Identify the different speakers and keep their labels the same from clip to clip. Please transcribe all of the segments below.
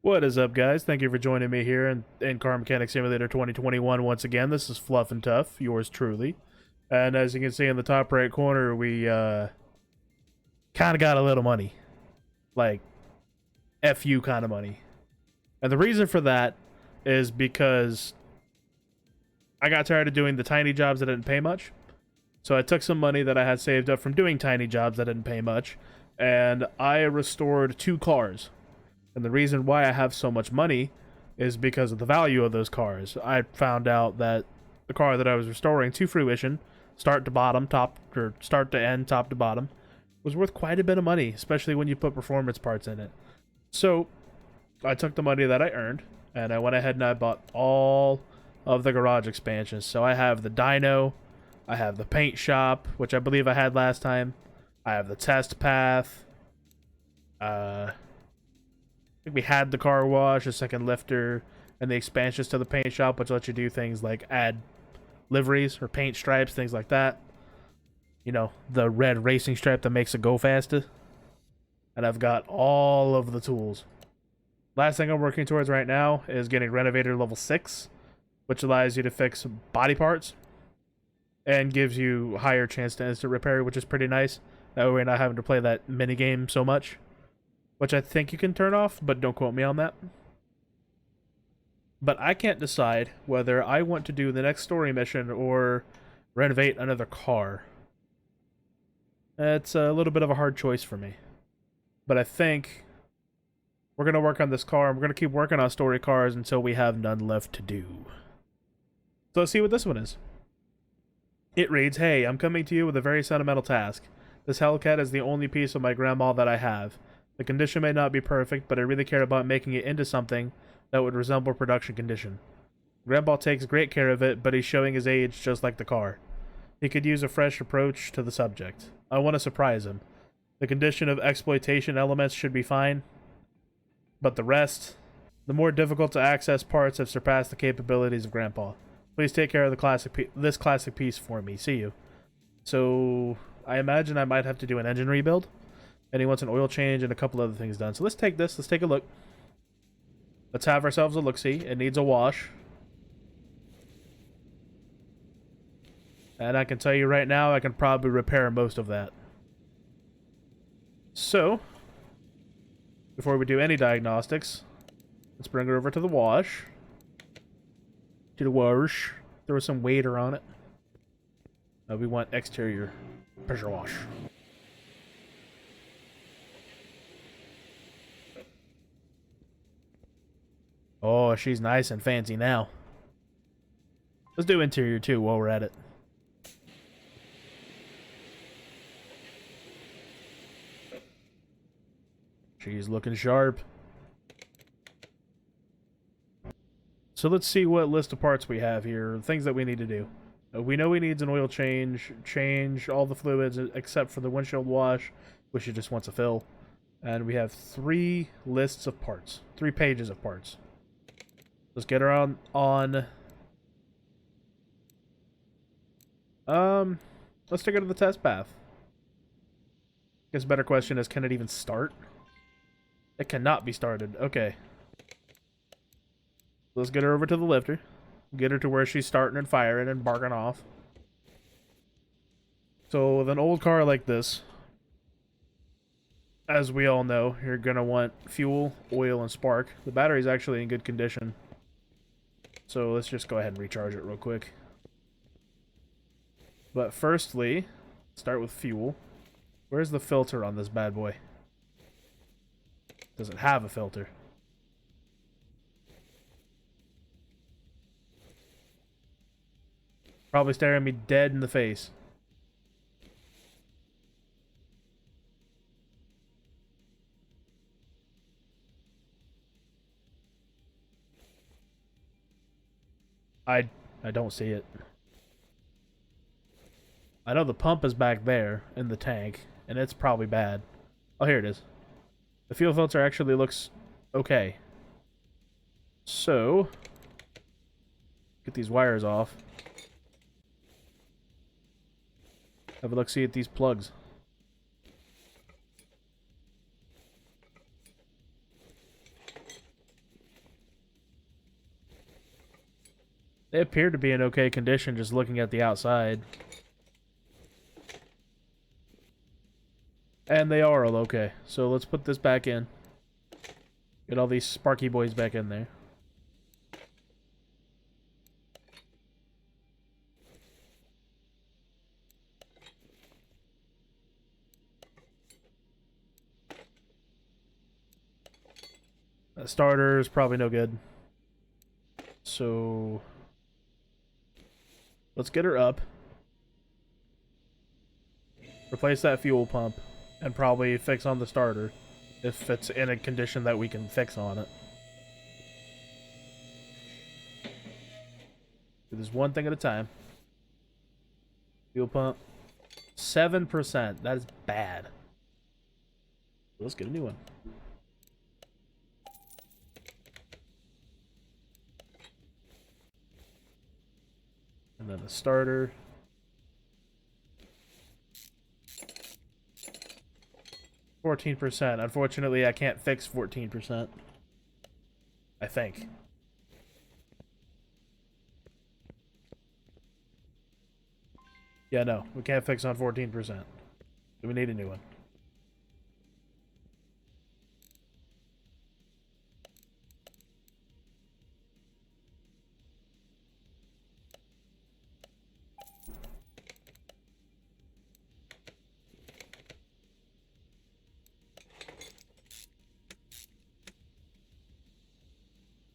Speaker 1: What is up, guys? Thank you for joining me here in Car Mechanic Simulator 2021 once again. This is FluffnTough, yours truly. And as you can see in the top right corner, we kind of got a little money. Like, FU kind of money. And the reason for that is because I got tired of doing the tiny jobs that didn't pay much. So I took some money that I had saved up from doing tiny jobs that didn't pay much, and I restored 2 cars. And the reason why I have so much money is because of the value of those cars. I found out that the car that I was restoring to fruition, start to bottom, start to end, top to bottom, was worth quite a bit of money, especially when you put performance parts in it. So I took the money that I earned, and I went ahead and I bought all of the garage expansions. So I have the dyno, I have the paint shop, which I believe I had last time. I have the test path. I think we had the car wash, a second lifter, and the expansions to the paint shop, which lets you do things like add liveries or paint stripes, things like that. You know, the red racing stripe that makes it go faster. And I've got all of the tools. Last thing I'm working towards right now is getting Renovator level 6, which allows you to fix body parts and gives you higher chance to instant repair, which is pretty nice. That way we're not having to play that mini game so much, which I think you can turn off, but don't quote me on that. But I can't decide whether I want to do the next story mission or renovate another car. It's a little bit of a hard choice for me. But I think we're going to work on this car, and we're going to keep working on story cars until we have none left to do. So let's see what this one is. It reads, "Hey, I'm coming to you with a very sentimental task. This Hellcat is the only piece of my grandma that I have. The condition may not be perfect, but I really care about making it into something that would resemble production condition. Grandpa takes great care of it, but he's showing his age just like the car. He could use a fresh approach to the subject. I want to surprise him. The condition of exploitation elements should be fine, but the rest, the more difficult to access parts have surpassed the capabilities of Grandpa. Please take care of this classic piece for me. See you." So I imagine I might have to do an engine rebuild, and he wants an oil change and a couple other things done. So let's take this. Let's take a look. Let's have ourselves a look-see. It needs a wash. And I can tell you right now, I can probably repair most of that. So, before we do any diagnostics, let's bring her over to the wash. To the wash. Throw some water on it. We want exterior pressure wash. Oh, she's nice and fancy now. Let's do interior too while we're at it. She's looking sharp. So let's see what list of parts we have here, things that we need to do. We know he needs an oil change all the fluids except for the windshield wash, which he just wants a fill. And we have 3 lists of parts, 3 pages of parts. Let's get her on. Let's take her to the test path. I guess a better question is, can it even start? It cannot be started. Okay. Let's get her over to the lifter. Get her to where she's starting and firing and barking off. So with an old car like this, as we all know, you're going to want fuel, oil, and spark. The battery's actually in good condition. So let's just go ahead and recharge it real quick. But firstly, start with fuel. Where's the filter on this bad boy? Does it have a filter? Probably staring me dead in the face. I don't see it. I know the pump is back there in the tank, and it's probably bad. Oh, here it is. The fuel filter actually looks okay. So, get these wires off. Have a look-see at these plugs. They appear to be in okay condition just looking at the outside. And they are all okay. So let's put this back in. Get all these Sparky boys back in there. That starter is probably no good. So let's get her up. Replace that fuel pump. And probably fix on the starter. If it's in a condition that we can fix on it. Do this one thing at a time. Fuel pump. 7%. That is bad. Let's get a new one. And then the starter. 14%. Unfortunately, I can't fix 14%. I think. Yeah, no. We can't fix on 14%. So we need a new one.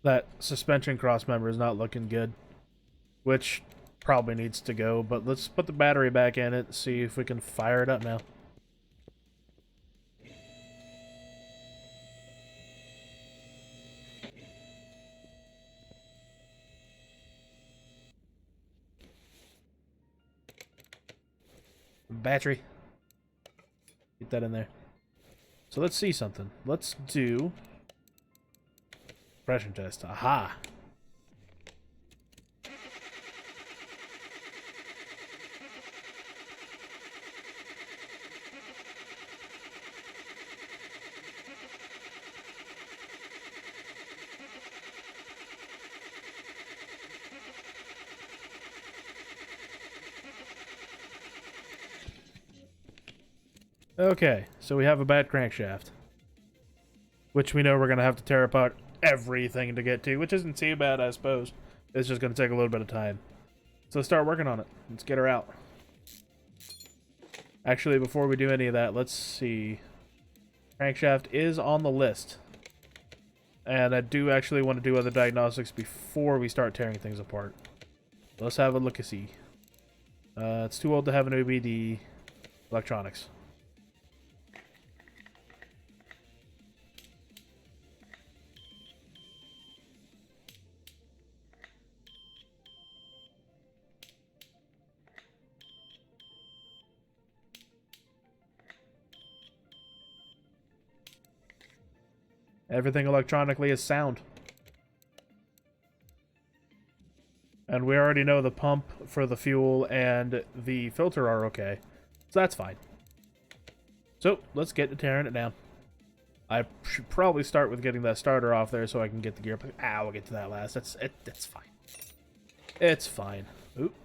Speaker 1: That suspension cross member is not looking good, which probably needs to go, but let's put the battery back in it and see if we can fire it up now. Battery. Get that in there. So let's see something. Let's do pressure test. Aha! Okay, so we have a bad crankshaft. Which we know we're going to have to tear apart everything to get to, which isn't too bad, I suppose. It's just going to take a little bit of time. So let's start working on it. Let's get her out. Actually, before we do any of that, let's see. Crankshaft is on the list. And I do actually want to do other diagnostics before we start tearing things apart. Let's have a look-a-see. It's too old to have an OBD. Electronics. Everything electronically is sound. And we already know the pump for the fuel and the filter are okay. So that's fine. So, let's get to tearing it down. I should probably start with getting that starter off there so I can get the gear. Ah, we'll get to that last. That's fine. It's fine. Oop.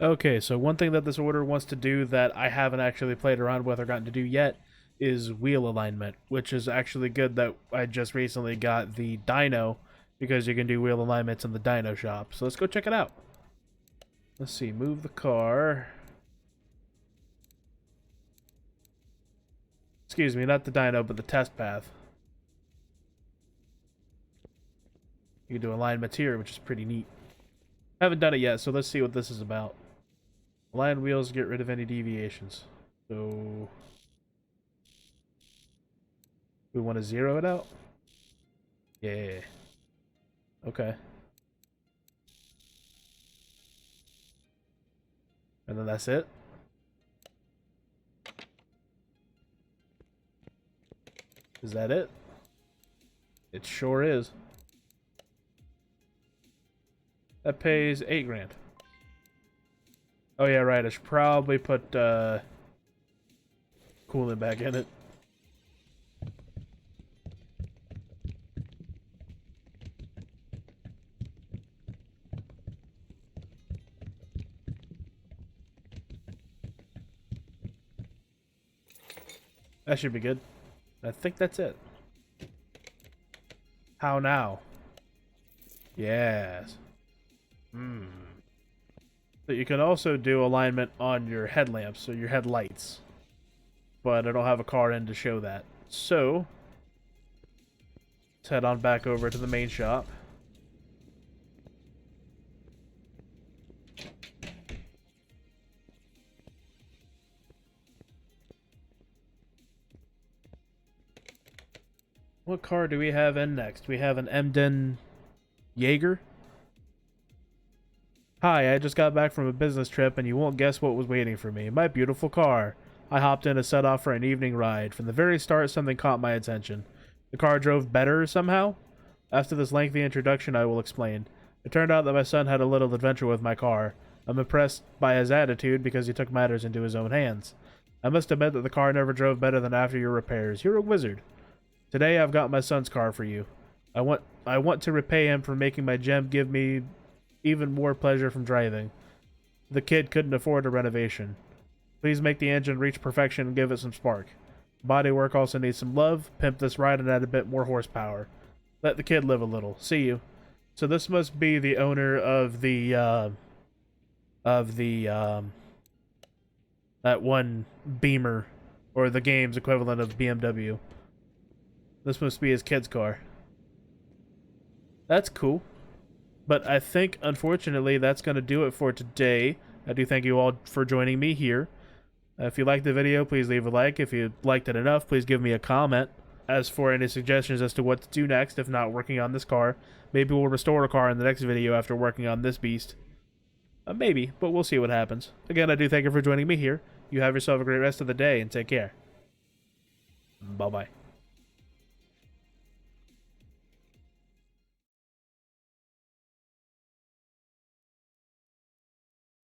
Speaker 1: Okay, so one thing that this order wants to do that I haven't actually played around with or gotten to do yet is wheel alignment, which is actually good that I just recently got the dyno, because you can do wheel alignments in the dyno shop. So let's go check it out. Let's see, move the car. Excuse me, not the dyno, but the test path. You can do alignments here, which is pretty neat. I haven't done it yet, so let's see what this is about. Align wheels, get rid of any deviations. So we want to zero it out? Yeah. Okay. And then that's it? Is that it? It sure is. That pays 8 grand. Oh yeah, right. I should probably put coolant back in it. That should be good. I think that's it. How now? Yes. So you can also do alignment on your headlamps, or your headlights. But I don't have a car in to show that. So let's head on back over to the main shop. What car do we have in next? We have an Emden Jaeger. Hi, I just got back from a business trip and you won't guess what was waiting for me. My beautiful car. I hopped in to set off for an evening ride. From the very start, something caught my attention. The car drove better somehow? After this lengthy introduction, I will explain. It turned out that my son had a little adventure with my car. I'm impressed by his attitude because he took matters into his own hands. I must admit that the car never drove better than after your repairs. You're a wizard. Today I've got my son's car for you. I want to repay him for making my gem give me even more pleasure from driving. The kid couldn't afford a renovation. Please make the engine reach perfection and give it some spark. Bodywork also needs some love. Pimp this ride and add a bit more horsepower. Let the kid live a little. See you. So this must be the owner of the that one Beamer, or the game's equivalent of BMW. This must be his kid's car. That's cool. But I think, unfortunately, that's going to do it for today. I do thank you all for joining me here. If you liked the video, please leave a like. If you liked it enough, please give me a comment. As for any suggestions as to what to do next, if not working on this car, maybe we'll restore a car in the next video after working on this beast. Maybe, but we'll see what happens. Again, I do thank you for joining me here. You have yourself a great rest of the day, and take care. Bye-bye.